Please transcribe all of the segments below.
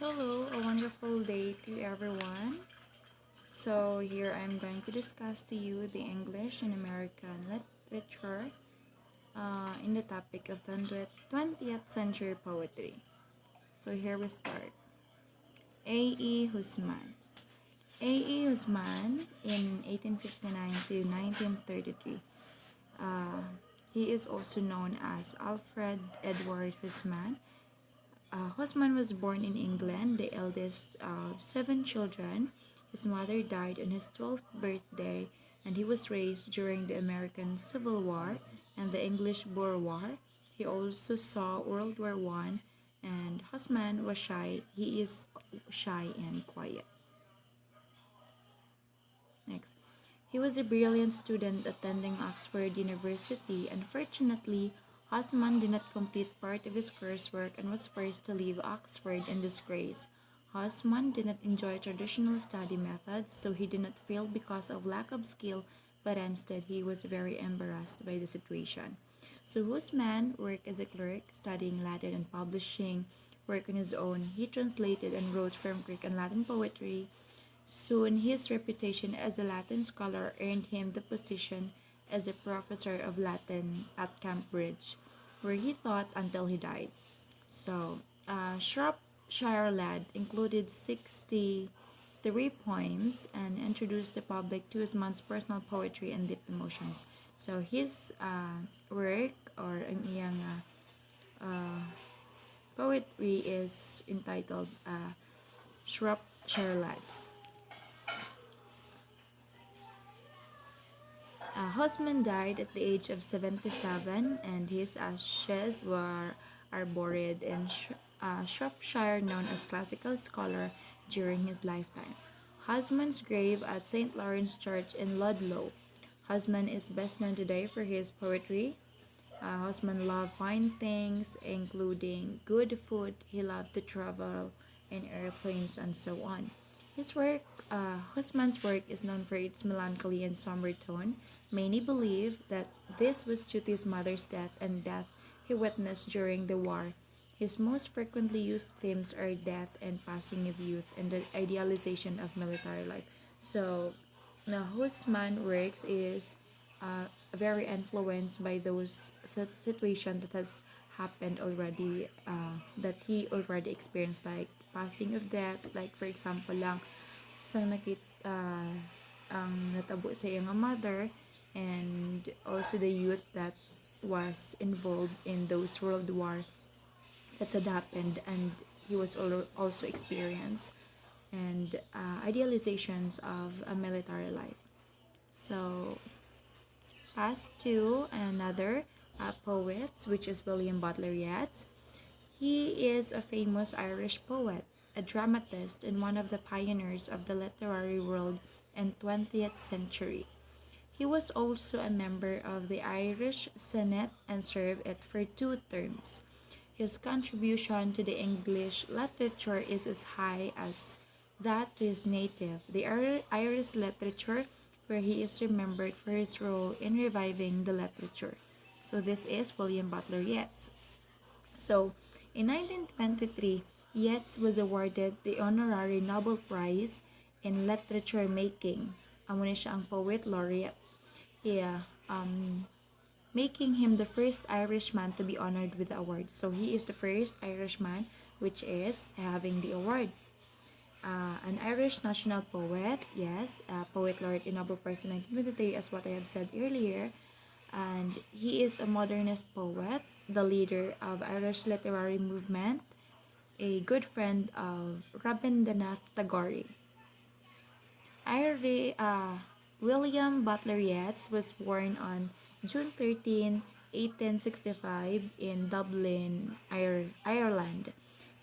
Hello, a wonderful day to everyone. So, here I'm going to discuss to you the English and American literature in the topic of 20th century poetry. So, here we start. A.E. Husman. A.E. Husman in 1859 to 1933. Uh, he is also known as Alfred Edward Husman. Husman was born in England, the eldest of seven children. His mother died on his 12th birthday, and he was raised during the American Civil War and the English Boer War. He also saw World War I, and Husman was shy. He is shy and quiet. Next. He was a brilliant student attending Oxford University. Unfortunately, Hosman did not complete part of his coursework and was forced to leave Oxford in disgrace. Hosman did not enjoy traditional study methods, so he did not fail because of lack of skill, but instead he was very embarrassed by the situation. So Husman worked as a clerk, studying Latin and publishing work on his own. He translated and wrote from Greek and Latin poetry. Soon his reputation as a Latin scholar earned him the position as a professor of Latin at Cambridge, where he taught until he died. So, Shropshire Lad included 63 poems and introduced the public to his man's personal poetry and deep emotions. So his work or ang iyang poetry is entitled Shropshire Lad. Husman died at the age of 77, and his ashes are buried in Shropshire, known as classical scholar during his lifetime. Husman's grave at St. Lawrence Church in Ludlow. Husman is best known today for his poetry. Husman loved fine things, including good food. He loved to travel in airplanes and so on. Husman's work is known for its melancholy and somber tone. Many believe that this was due to his mother's death and death he witnessed during the war. His most frequently used themes are death and passing of youth and the idealization of military life. So, now Husman works is very influenced by those situations that has happened already, that he already experienced, like passing of death, like for example lang isang ang natabo sa iyang mother, and also the youth that was involved in those world war that had happened, and he was also experienced, and idealizations of a military life. So pass to another poet, which is William Butler Yeats. He is a famous Irish poet, a dramatist, and one of the pioneers of the literary world in 20th century. He was also a member of the Irish Senate and served it for 2 terms. His contribution to the English literature is as high as that to his native, the Irish literature, where he is remembered for his role in reviving the literature. So this is William Butler Yeats. So in 1923, Yeats was awarded the honorary Nobel Prize in Literature Making. Amo ni siya ang poet laureate. Yeah, making him the first Irishman to be honored with the award. So he is the first Irishman which is having the award. An Irish national poet, yes, poet laureate in Nobel Prize in 1923, as what I have said earlier. And he is a modernist poet, the leader of Irish literary movement, a good friend of Rabindranath Tagore. William Butler Yeats was born on June 13, 1865 in Dublin, Ireland.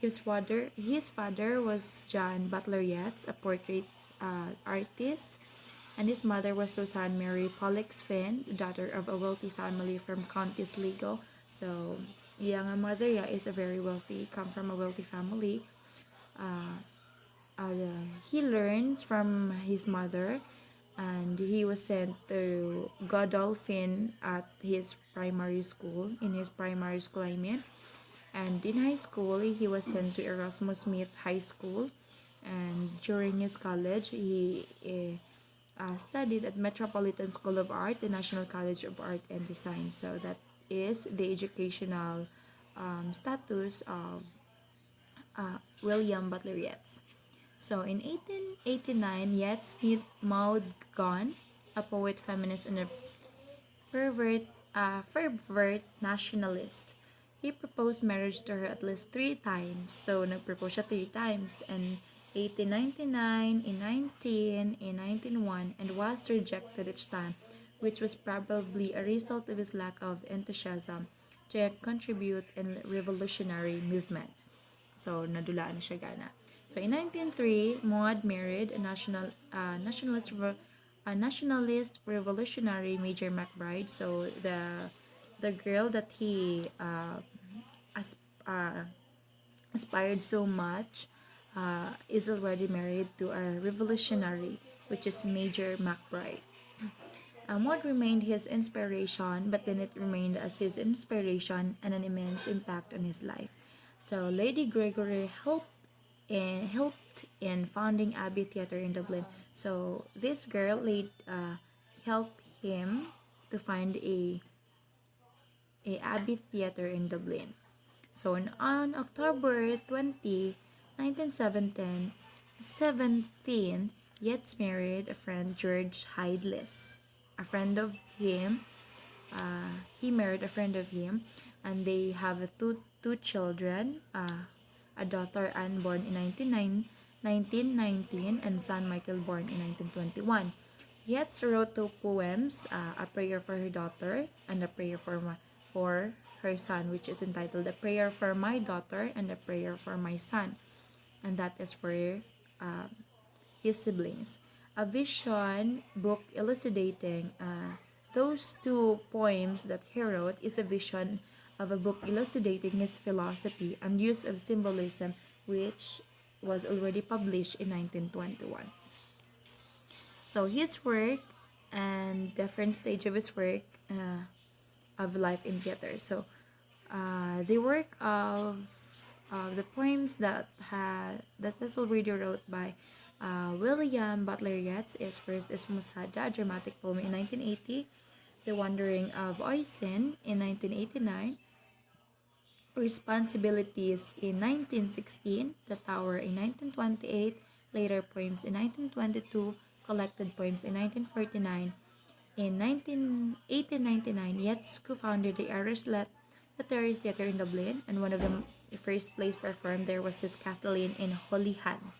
His father was John Butler Yeats, a portrait artist, and his mother was Susan Mary Pollux Finn, daughter of a wealthy family from County Sligo. So, iyang mother is a very wealthy, come from a wealthy family. He learns from his mother, and he was sent to Godolphin at his primary school, I mean. And in high school, he was sent to Erasmus Smith High School. And during his college, he studied at Metropolitan School of Art, the National College of Art and Design. So that is the educational status of William Butler Yeats. So in 1889, Yeats met Maud Gonne, a poet, feminist, and a fervent nationalist. He proposed marriage to her at least 3 times. So, nag-propose siya 3 times. And 1899, in 1901, and was rejected each time, which was probably a result of his lack of enthusiasm to contribute in revolutionary movement. So, nadulaan na siya gana. So, in 1903, Maud married a nationalist revolutionary Major McBride. So, the girl that he as, uh, aspired so much is already married to a revolutionary, which is Major McBride. Maud remained his inspiration, but then it remained as his inspiration and an immense impact on his life. So Lady Gregory helped in founding Abbey Theatre in Dublin. So this girl helped him to find a Abbey Theatre in Dublin. So on October 20, 1917, Yeats married a friend, George Hidless. A friend of him, he married a friend of him, and they have two children, a daughter Anne born in 1919, and son Michael born in 1921. Yeats wrote 2 poems, a prayer for her daughter and a prayer for her son, which is entitled A Prayer for My Daughter and A Prayer for My Son. And that is for his siblings. A vision book elucidating those 2 poems that he wrote is a vision of a book elucidating his philosophy and use of symbolism, which was already published in 1921. So his work and different stage of his work of life in theater. So the work of the poems that was already wrote by William Butler Yeats is first is Musada, a dramatic poem in 1980, The Wandering of Oisin in 1989, Responsibilities in 1916, The Tower in 1928, later poems in 1922, collected poems in 1949. In 1899, Yeats co-founded the Irish Literary Theatre in Dublin, and one of the first plays performed there was his Kathleen in Holohan,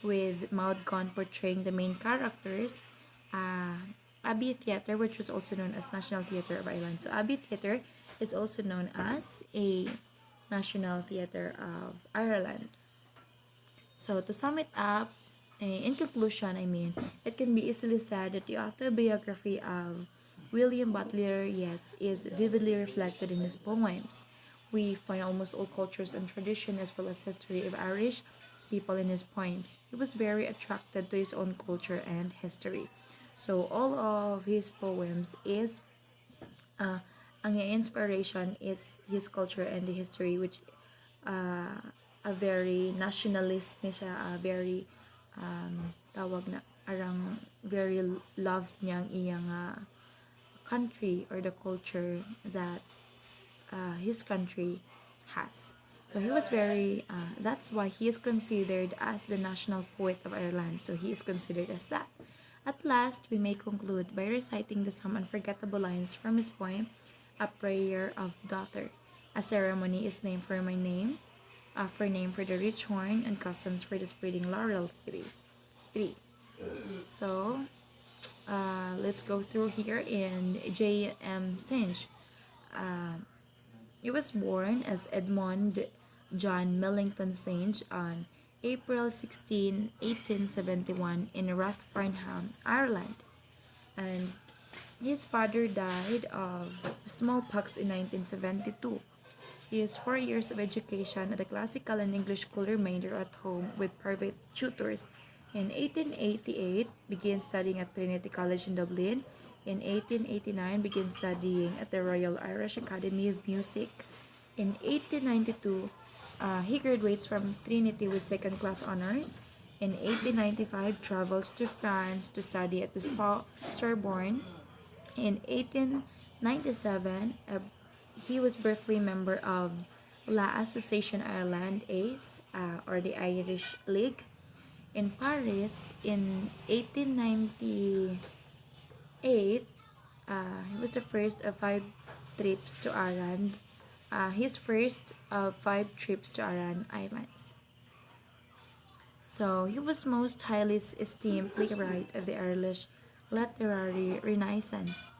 with Maud Gonne portraying the main characters. Abbey Theatre, which was also known as National Theatre of Ireland. So Abbey Theatre is also known as a National Theatre of Ireland. So to sum it up, in conclusion, it can be easily said that the autobiography of William Butler Yeats is vividly reflected in his poems. We find almost all cultures and tradition as well as history of Irish people in his poems. He was very attracted to his own culture and history. So all of his poems is ang inspiration is his culture and the history, which a very nationalist ni siya, a very tawag na arang very loved niyang iyang country or the culture that his country has. So he was very, that's why he is considered as the national poet of Ireland. So he is considered as that. At last, we may conclude by reciting the some unforgettable lines from his poem, A Prayer of Daughter. A ceremony is named for my name, for the rich horn, and customs for the spreading laurel tree. So, let's go through here in J.M. Synge. He was born as Edmond John Millington Synge on April 16, 1871 in Rathfarnham, Ireland. And his father died of smallpox in 1972. His 4 years of education at the classical and English school remained at home with private tutors. In 1888, began studying at Trinity College in Dublin. In 1889, began studying at the Royal Irish Academy of Music. In 1892, he graduates from Trinity with second-class honors. In 1895, travels to France to study at the Sorbonne. In 1897, he was briefly member of La Association Ireland ACE, or the Irish League. In Paris, in 1898, he was the first of five trips to Ireland. His first of five trips to Aran Islands. So he was most highly esteemed playwright of the Irish literary Renaissance.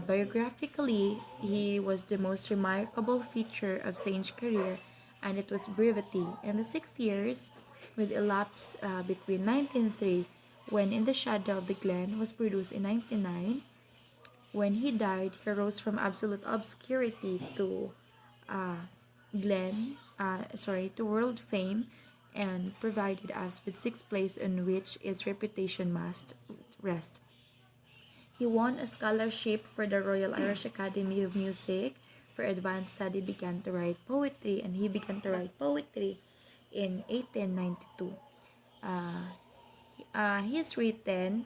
Biographically, he was the most remarkable feature of Saint's career, and it was brevity. In the 6 years with elapsed between 1903, when In the Shadow of the Glen was produced in 1909, when he died, he rose from absolute obscurity to uh, to world fame, and provided us with sixth place in which his reputation must rest. He won a scholarship for the Royal Irish Academy of Music for advanced study, began to write poetry, and he began to write poetry in 1892. Uh, he's written,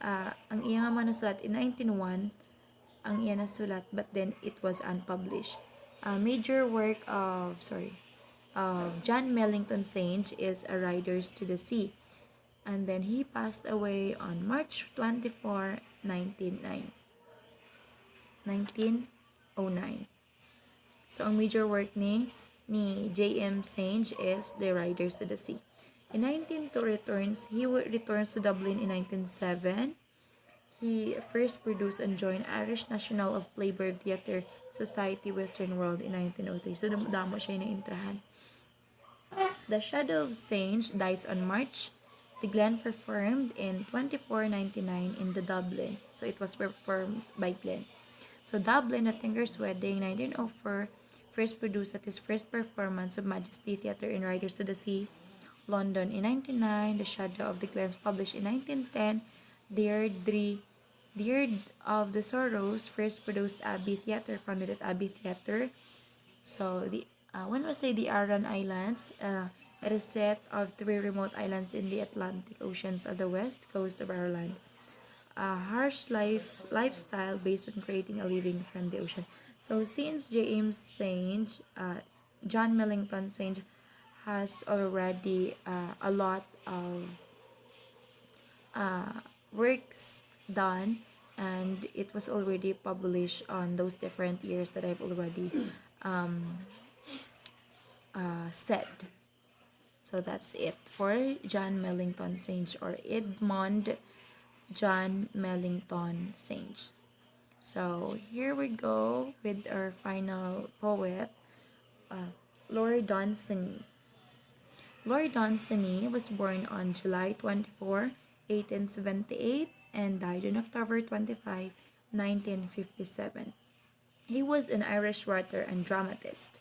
ang iya nga manasulat in 1901, ang iya nasulat, but then it was unpublished. A major work of John Mellington Synge is A Riders to the Sea, and then he passed away on March 24, 1909. So ang major work ni J.M. Synge is The Riders to the Sea. In 1902 he returns to Dublin in 1907. He first produced and joined Irish National of Playboy Theatre Society Western World in 1903. So damo siya na-intrahan. The Shadow of Synge dies on March. The Glen performed in 2499 in the Dublin. So it was performed by Glen. So Dublin, A Tinker's Wedding, 1904, first produced at his first performance of Majesty Theatre in Riders to the Sea. London in 1909, The Shadow of the Glens published in 1910. Deirdre of the Sorrows, first produced Abbey Theatre, founded at Abbey Theatre. So when we say the Aran Islands, it is set of three remote islands in the Atlantic Oceans of the west coast of Ireland. A harsh lifestyle based on creating a living from the ocean. So since James Synge, John Millington Synge has already a lot of works done, and it was already published on those different years that I've already said. So that's it for John Millington Synge, or Edmund John Millington Synge. So here we go with our final poet, Lord Dunsany. Lord Dunsany was born on July 24, 1878, and died on October 25, 1957. He was an Irish writer and dramatist.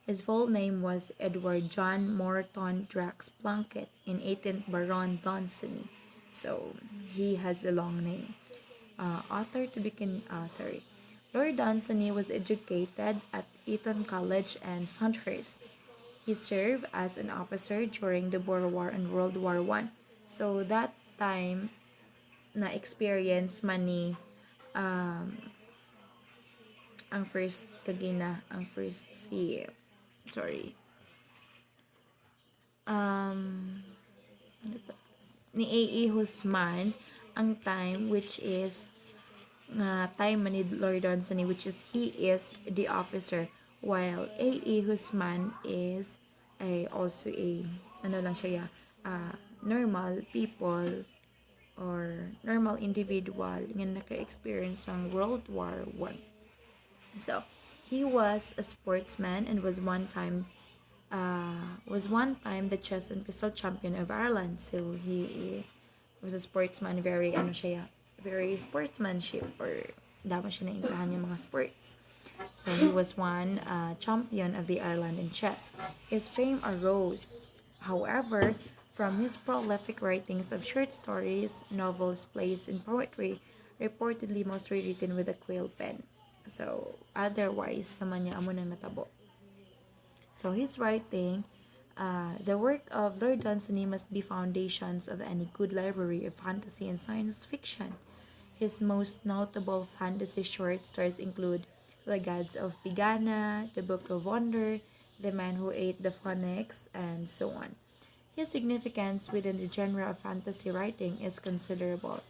His full name was Edward John Morton Drax Plunkett, in 18th Baron Dunsany. So he has a long name. Lord Dunsany was educated at Eton College and Sandhurst. He served as an officer during the Boer War and World War I. So that time na experience man ni ang first ni A.E. Husman ang time, which is time man ni Lord Dunsany, which is he is the officer, while A.E. Husman is also a normal people or normal individual nga naka-experience ng World War I. So he was a sportsman and was one time the chess and pistol champion of Ireland. So he was a sportsman, very sportsmanship, or dama siya na-intrahan yung mga sports. So he was one champion of the Ireland in chess. His fame arose, however, from his prolific writings of short stories, novels, plays, and poetry, reportedly mostly written with a quill pen. So otherwise naman niya amo nang natabo. So his writing, the work of Lord Dunsany must be foundations of any good library of fantasy and science fiction. His most notable fantasy short stories include The Gods of Pegana, The Book of Wonder, The Man Who Ate the Phoenix, and so on. His significance within the genre of fantasy writing is considerable.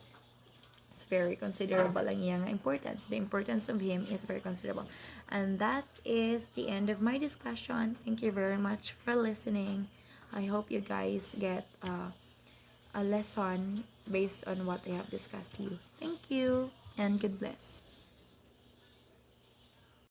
It's very considerable ang iyang importance. The importance of him is very considerable. And that is the end of my discussion. Thank you very much for listening. I hope you guys get a lesson based on what I have discussed to you. Thank you and God bless.